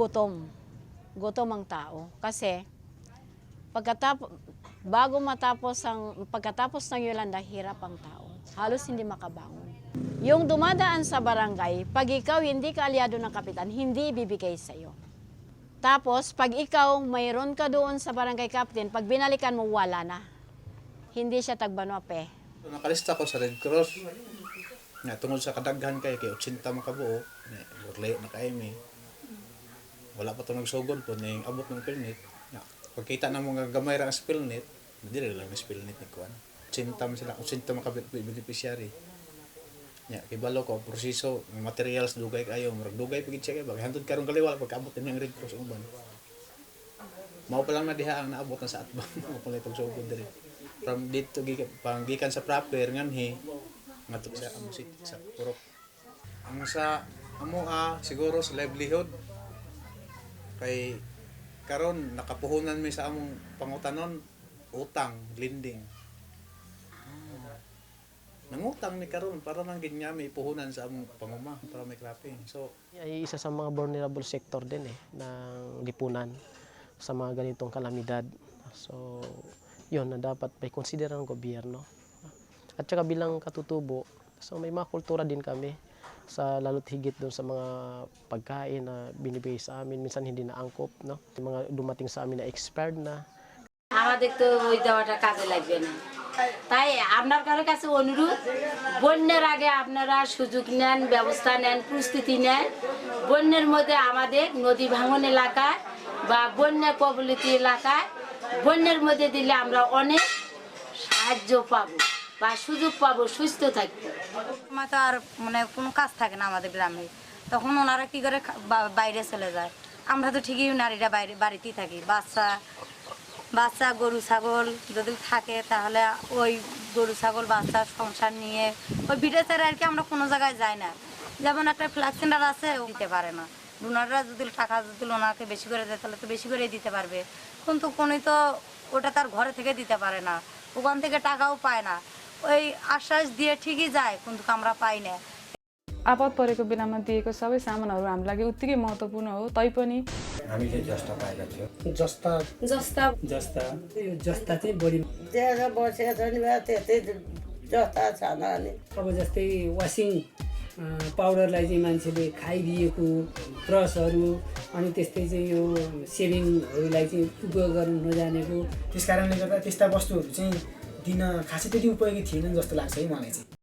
gutom. Gutom ang tao. Kasi pagkatapos ng Yolanda, hirap ang tao. Halos hindi makabangon. Yung dumadaan sa barangay, pag ikaw hindi ka aliado ng kapitan, hindi ibibigay sa'yo. Tapos, pag ikaw mayroon ka doon sa barangay captain, pag binalikan mo, wala na. Hindi siya tagbanwape. Nakalista ko sa Red Cross. Nga, tungod sa kadaghan kay 80 makabuo, layo na kay mi. Wala pa ito nagsugod po, na abot ng pilnit. Pagkita na mga gamay ra sa pilnit, hindi lang na pilnit ni Kuan. 80 sila, 80 makabeneficiary. Kibalo ko, proseso, materials, dugay kayo, marag dugay pagit siya kayo, hantod karong kaliwala, pagkaabot din yung Red Cross uban. Mao pa lang na diha ang naabot na sa atbang, mao pa lang pagsugod diri. From dito, panggikan sa proper, nganhi, nga sa amo sa Purok. Ang sa amo siguro sa livelihood, kay karon nakapuhunan mi sa among pangutanon, utang, lending. Nangutang ni karon para lang gid nga may puhunan sa among panguma para may cropping. So, ay isa sa mga vulnerable sector din ng lipunan sa mga ganitong kalamidad. So, yun na dapat may konsidera ng gobyerno. At saka bilang katutubo, so may mga kultura din kami sa lalo't higit doon sa mga pagkain na binibigay sa amin. Minsan hindi na angkop, no? Yung mga dumating sa amin na expired na. আমাদের তো ওই দেওয়াটা কাজে লাগবে না, তাই আপনার কাছে অনুরোধ, বন্যার আগে আপনারা সুযোগ নেন, ব্যবস্থা নেন, প্রস্তুতি নেন। বন্যার মধ্যে আমাদের নদী ভাঙন এলাকায় বা বন্যা কবলিত এলাকায় বন্যার মধ্যে দিলে আমরা অনেক সাহায্য পাবো বা সুযোগ পাবো, সুস্থ থাকবো। আমার তো আর মানে কোনো কাজ থাকে না আমাদের গ্রামে, তখন ওনারা কি করে বাইরে চলে যায়। আমরা তো ঠিকই নারীরা বাড়িতেই থাকি। বাচ্চা গরু ছাগল যদি থাকে তাহলে ওই গরু ছাগল বাচ্চা সংসার নিয়ে ওই ভিটে ছেড়ে আর কি আমরা কোনো জায়গায় যাই না। যেমন একটা ফ্ল্যাক্স সেন্টার আছে, ও দিতে পারে না। ডোনাররা যদি টাকা যদি ওনাকে বেশি করে দেয় তাহলে তো বেশি করেই দিতে পারবে, কিন্তু কোনোই তো ওটা তার ঘরে থেকে দিতে পারে না, ওখান থেকে টাকাও পায় না। ওই আশ্বাস দিয়ে ঠিকই যায়, কিন্তু আমরা पाइ না। आपद परेको बेलामा दिएको सबै सामानहरू हाम्रो लागि उत्तिकै महत्त्वपूर्ण हो, तैपनि हामीले जस्ता पाएका थियौँ। जस्ता चाहिँ बढी त्यहाँ बसेको छ नि त्यतै जस्ता छन् अनि अब जस्तै वासिङ पाउडरलाई चाहिँ मान्छेले खाइदिएको, ब्रसहरू अनि त्यस्तै चाहिँ यो सेभिङहरूलाई चाहिँ उपयोग गर्नु नजानेको, त्यस कारणले गर्दा त्यस्ता वस्तुहरू चाहिँ दिन खासै त्यति उपयोगी थिएनन् जस्तो लाग्छ है मलाई चाहिँ।